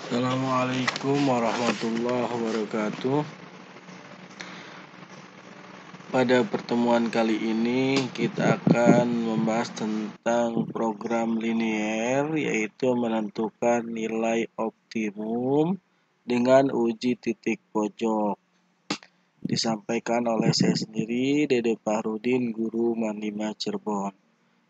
Assalamualaikum warahmatullahi wabarakatuh. Pada pertemuan kali ini kita akan membahas tentang program linier, yaitu menentukan nilai optimum dengan uji titik pojok. Disampaikan oleh saya sendiri, Dede Fahrudin, Guru Mandima Cirebon.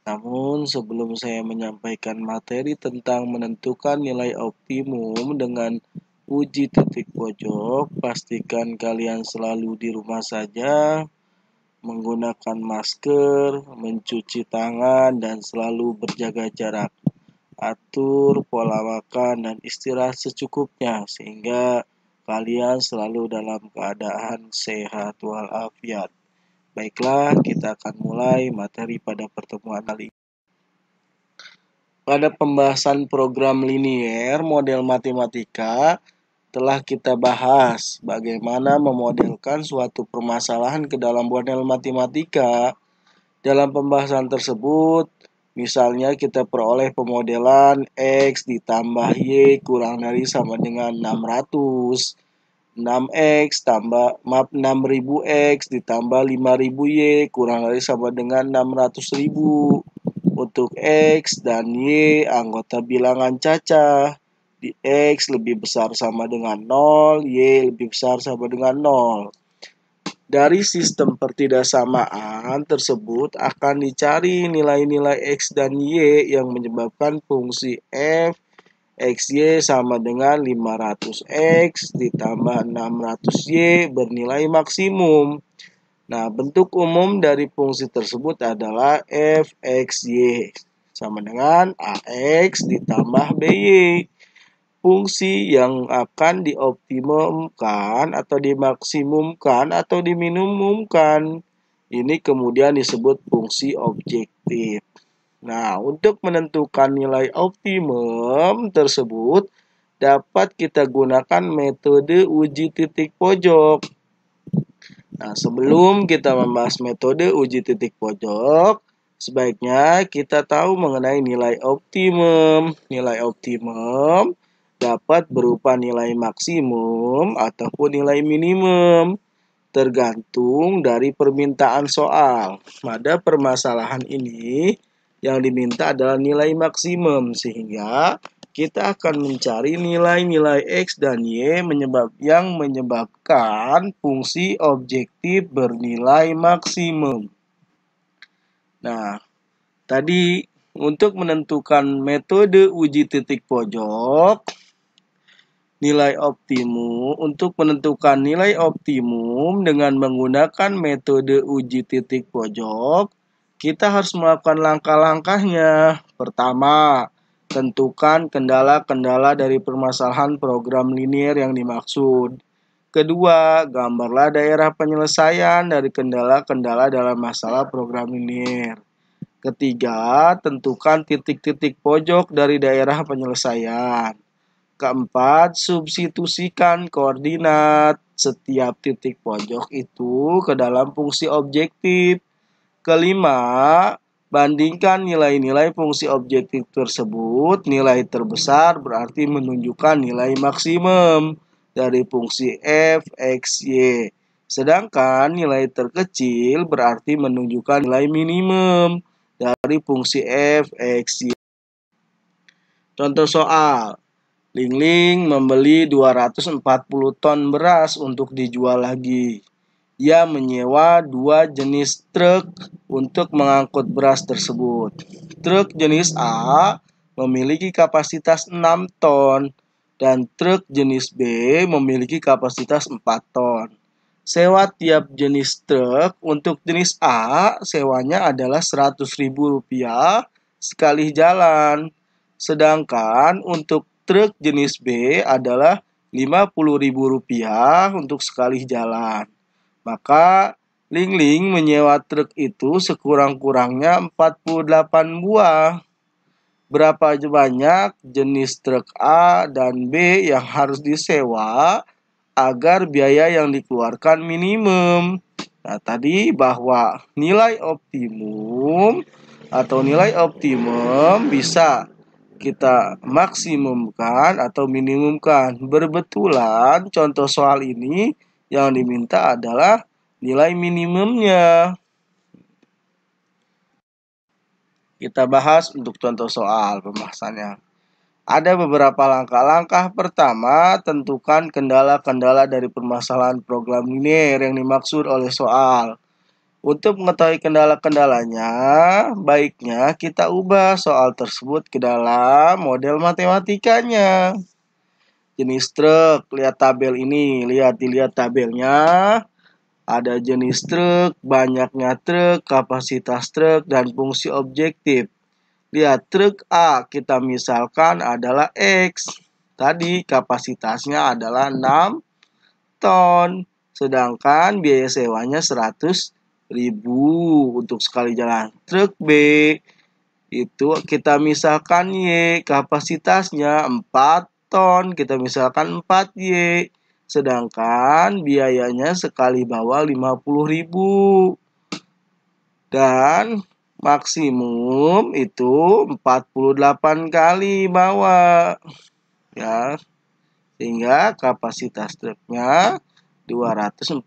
Namun sebelum saya menyampaikan materi tentang menentukan nilai optimum dengan uji titik pojok, pastikan kalian selalu di rumah saja, menggunakan masker, mencuci tangan, dan selalu berjaga jarak. Atur pola makan dan istirahat secukupnya sehingga kalian selalu dalam keadaan sehat walafiat. Baiklah, kita akan mulai materi pada pertemuan kali ini. Pada pembahasan program linier model matematika, telah kita bahas bagaimana memodelkan suatu permasalahan ke dalam model matematika. Dalam pembahasan tersebut, misalnya kita peroleh pemodelan X ditambah Y kurang dari sama dengan 600. 6X tambah 6000X ditambah 5000Y kurang dari sama dengan 600.000. Untuk X dan Y anggota bilangan cacah. Di X lebih besar sama dengan 0, Y lebih besar sama dengan 0. Dari sistem pertidaksamaan tersebut akan dicari nilai-nilai X dan Y yang menyebabkan fungsi f XY sama dengan 500X ditambah 600Y bernilai maksimum. Nah, bentuk umum dari fungsi tersebut adalah fxy sama dengan ax ditambah by. Fungsi yang akan dioptimumkan atau dimaksimumkan atau diminimumkan ini kemudian disebut fungsi objektif. Nah, untuk menentukan nilai optimum tersebut dapat kita gunakan metode uji titik pojok. Nah, sebelum kita membahas metode uji titik pojok, sebaiknya kita tahu mengenai nilai optimum. Nilai optimum dapat berupa nilai maksimum ataupun nilai minimum, tergantung dari permintaan soal. Pada permasalahan ini, yang diminta adalah nilai maksimum, sehingga kita akan mencari nilai-nilai X dan Y yang menyebabkan fungsi objektif bernilai maksimum. Nah, tadi untuk menentukan metode uji titik pojok, untuk menentukan nilai optimum dengan menggunakan metode uji titik pojok, kita harus melakukan langkah-langkahnya. Pertama, tentukan kendala-kendala dari permasalahan program linier yang dimaksud. Kedua, gambarlah daerah penyelesaian dari kendala-kendala dalam masalah program linier. Ketiga, tentukan titik-titik pojok dari daerah penyelesaian. Keempat, substitusikan koordinat setiap titik pojok itu ke dalam fungsi objektif. Kelima, bandingkan nilai-nilai fungsi objektif tersebut. Nilai terbesar berarti menunjukkan nilai maksimum dari fungsi f, x, y. Sedangkan nilai terkecil berarti menunjukkan nilai minimum dari fungsi f, x, y. Contoh soal. Ling-Ling membeli 240 ton beras untuk dijual lagi. Ia menyewa 2 jenis truk untuk mengangkut beras tersebut. Truk jenis A memiliki kapasitas 6 ton dan truk jenis B memiliki kapasitas 4 ton. Sewa tiap jenis truk untuk jenis A sewanya adalah Rp100.000 sekali jalan. Sedangkan untuk truk jenis B adalah Rp50.000 untuk sekali jalan. Maka Ling-Ling menyewa truk itu sekurang-kurangnya 48 buah. Berapa banyak jenis truk A dan B yang harus disewa agar biaya yang dikeluarkan minimum? Nah, tadi bahwa nilai optimum bisa kita maksimumkan atau minimumkan. Berbetulan contoh soal ini yang diminta adalah nilai minimumnya. Kita bahas untuk contoh soal pembahasannya. Ada beberapa langkah-langkah. Pertama, tentukan kendala-kendala dari permasalahan program linear yang dimaksud oleh soal. Untuk mengetahui kendala-kendalanya, baiknya kita ubah soal tersebut ke dalam model matematikanya. Jenis truk, lihat tabel ini, dilihat tabelnya. Ada jenis truk, banyaknya truk, kapasitas truk, dan fungsi objektif. Lihat truk A, kita misalkan adalah X. Tadi kapasitasnya adalah 6 ton. Sedangkan biaya sewanya 100.000 untuk sekali jalan. Truk B itu kita misalkan Y, kapasitasnya 4 ton. Kita misalkan 4Y. Sedangkan biayanya sekali bawa 50.000. Dan maksimum itu 48 kali bawa. Ya. Sehingga kapasitas truknya 240.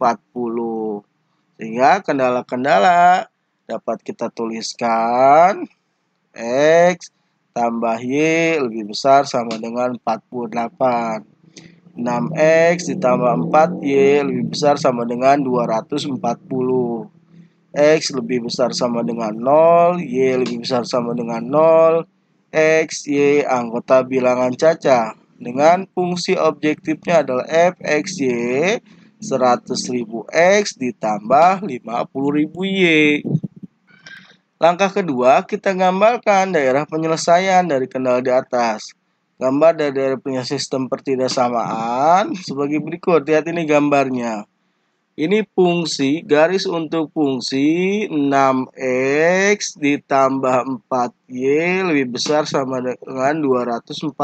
Sehingga kendala-kendala dapat kita tuliskan X tambah Y lebih besar sama dengan 48. 6X ditambah 4Y lebih besar sama dengan 240. X lebih besar sama dengan 0, Y lebih besar sama dengan 0, X, Y anggota bilangan caca. Dengan fungsi objektifnya adalah F, X, Y, 100.000 X ditambah 50.000 Y. Langkah kedua, kita gambarkan daerah penyelesaian dari kendala di atas. Gambar dari daerah penyelesaian sistem pertidaksamaan sebagai berikut. Lihat ini gambarnya. Ini fungsi, garis untuk fungsi 6X ditambah 4Y lebih besar sama dengan 240.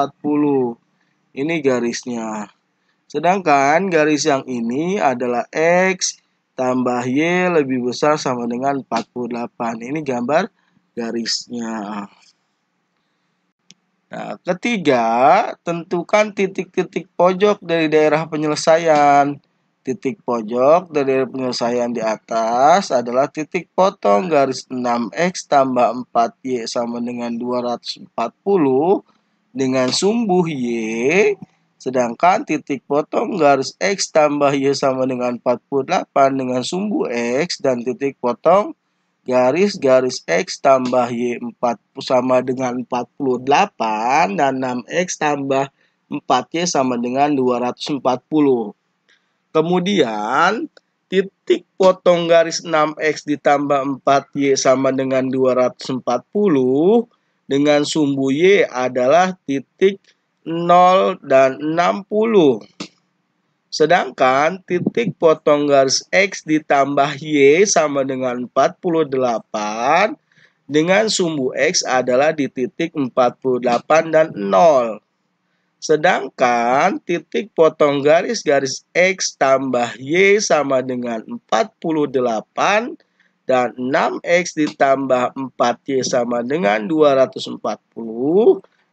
Ini garisnya. Sedangkan garis yang ini adalah X tambah Y lebih besar sama dengan 48. Ini gambar garisnya. Nah, ketiga, tentukan titik-titik pojok dari daerah penyelesaian. Titik pojok dari daerah penyelesaian di atas adalah titik potong garis 6X tambah 4Y sama dengan 240 dengan sumbu Y. Sedangkan titik potong garis X tambah Y sama dengan 48 dengan sumbu X dan titik potong garis X tambah Y 4 sama dengan 48 dan 6X tambah 4Y sama dengan 240. Kemudian titik potong garis 6X ditambah 4Y sama dengan 240 dengan sumbu Y adalah titik 0 dan 60. Sedangkan titik potong garis X ditambah Y sama dengan 48 dengan sumbu X adalah di titik 48 dan 0. Sedangkan titik potong garis X tambah Y sama dengan 48 dan 6X ditambah 4Y sama dengan 240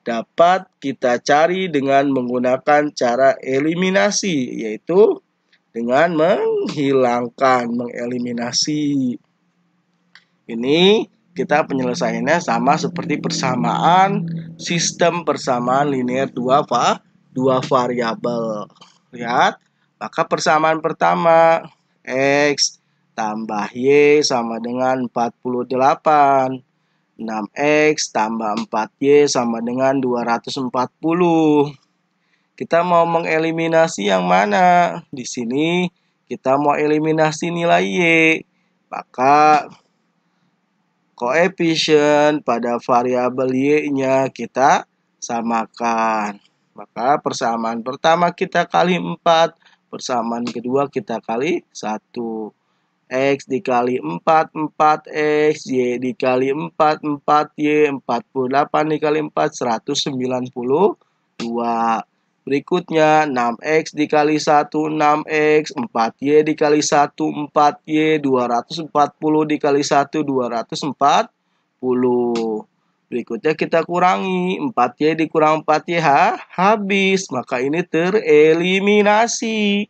dapat kita cari dengan menggunakan cara eliminasi, yaitu dengan mengeliminasi. Ini kita penyelesaiannya sama seperti persamaan sistem persamaan linear dua variabel. Lihat, maka persamaan pertama X tambah Y sama dengan 48. 6X tambah 4Y sama dengan 240. Kita mau mengeliminasi yang mana? Di sini kita mau eliminasi nilai Y. Maka koefisien pada variabel Y-nya kita samakan. Maka persamaan pertama kita kali 4, persamaan kedua kita kali 1. X dikali 4, 4X, Y dikali 4, 4Y, 48 dikali 4, 192. Berikutnya 6X dikali 1, 6X, 4Y dikali 1, 4Y, 240 dikali 1, 240. Berikutnya kita kurangi, 4Y dikurang 4Y habis, maka ini tereliminasi.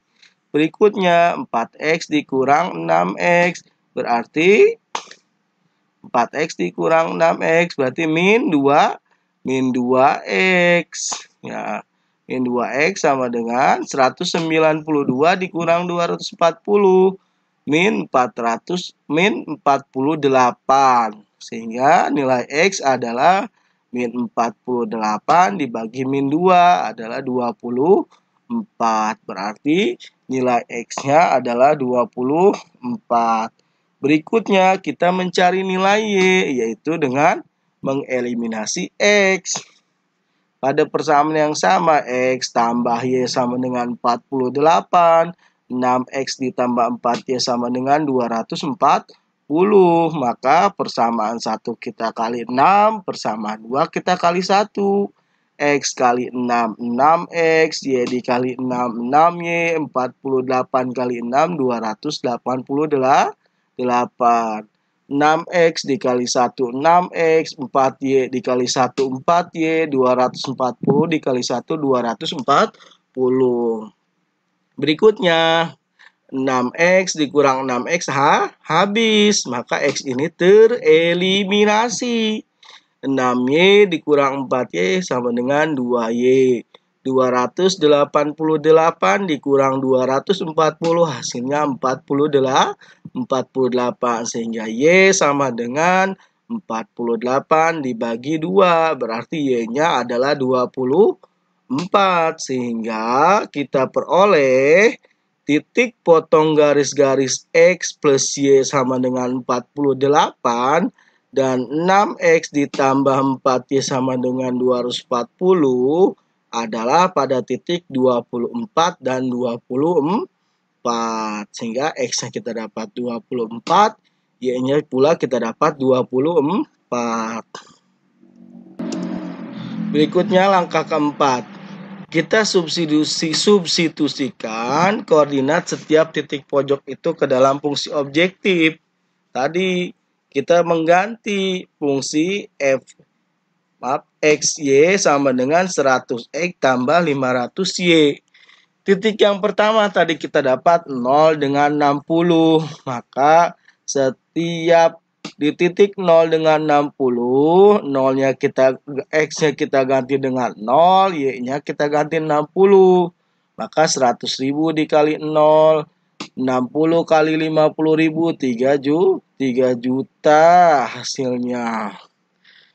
Berikutnya 4X dikurang 6X, berarti 4X dikurang 6X, berarti min 2X. Ya, min 2X sama dengan 192 dikurang 240, min 48. Sehingga nilai X adalah min 48 dibagi min 2 adalah 24. Berarti nilai X-nya adalah 24. Berikutnya kita mencari nilai Y, yaitu dengan mengeliminasi X. Pada persamaan yang sama, X tambah Y sama dengan 48. 6X ditambah 4Y sama dengan 240. Maka persamaan 1 kita kali 6, persamaan 2 kita kali 1. X kali 6, 6X, Y dikali 6, 6Y, 48 kali 6, 288. 6X dikali 1, 6X, 4Y dikali 1, 4Y, 240 dikali 1, 240. Berikutnya, 6X dikurang 6X habis, maka X ini tereliminasi. 6Y dikurang 4Y sama dengan 2Y. 288 dikurang 240 hasilnya 48, sehingga Y sama dengan 48 dibagi 2, berarti Y-nya adalah 24, sehingga kita peroleh titik potong garis-garis X plus Y sama dengan 48 dan 6X ditambah 4Y sama dengan 240 adalah pada titik 24 dan 24. Sehingga X-nya kita dapat 24, Y-nya pula kita dapat 24. Berikutnya langkah keempat. Kita substitusikan koordinat setiap titik pojok itu ke dalam fungsi objektif. Tadi kita mengganti fungsi XY sama dengan 100X tambah 500Y. Titik yang pertama tadi kita dapat 0 dengan 60. Maka setiap di titik 0 dengan 60, X-nya kita ganti dengan 0, Y-nya kita ganti 60. Maka 100.000 dikali 0, 60 kali 50.000, 3 juta hasilnya.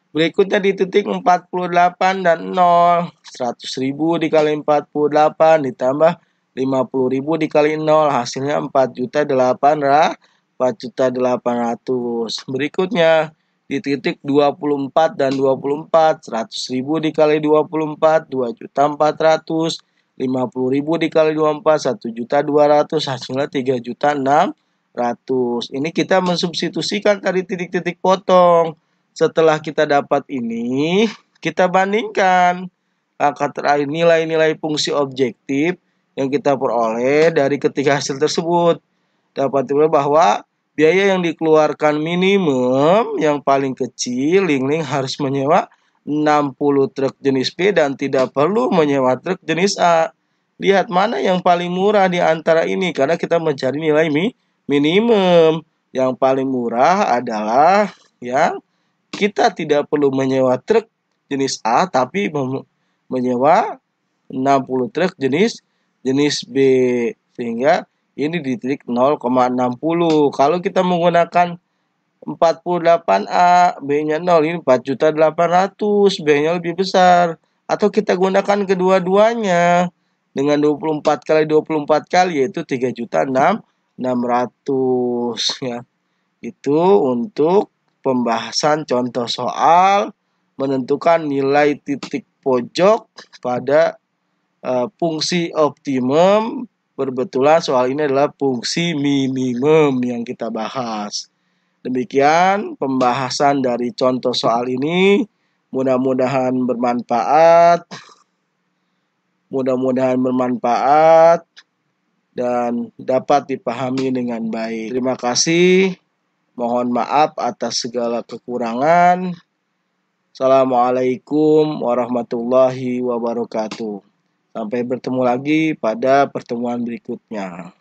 Berikutnya di titik 48 dan 0, 100.000 dikali 48 ditambah 50.000 dikali 0, hasilnya 4.800. Berikutnya di titik 24 dan 24, 100.000 dikali 24, 2.400.000, 50.000 dikali 24, 1.200.000, hasilnya 3.600.000. Ini kita mensubstitusikan tadi titik-titik potong. Setelah kita dapat ini, kita bandingkan angka terakhir nilai-nilai fungsi objektif yang kita peroleh dari ketiga hasil tersebut. Dapat dilihat bahwa biaya yang dikeluarkan minimum yang paling kecil, Ling-Ling harus menyewa 60 truk jenis B dan tidak perlu menyewa truk jenis A. Lihat mana yang paling murah di antara ini, karena kita mencari nilai minimum. Yang paling murah adalah yang kita tidak perlu menyewa truk jenis A, tapi menyewa 60 truk jenis B. Sehingga ini di titik 0,60. Kalau kita menggunakan 48A, B-nya 0, ini 4.800.000, B-nya lebih besar. Atau kita gunakan kedua-duanya dengan 24 kali 24 kali, yaitu 3.600.000 ya. Itu untuk pembahasan contoh soal menentukan nilai titik pojok pada fungsi optimum. Berbetulan soal ini adalah fungsi minimum yang kita bahas. Demikian pembahasan dari contoh soal ini. Mudah-mudahan bermanfaat. Dan dapat dipahami dengan baik. Terima kasih. Mohon maaf atas segala kekurangan. Assalamualaikum warahmatullahi wabarakatuh. Sampai bertemu lagi pada pertemuan berikutnya.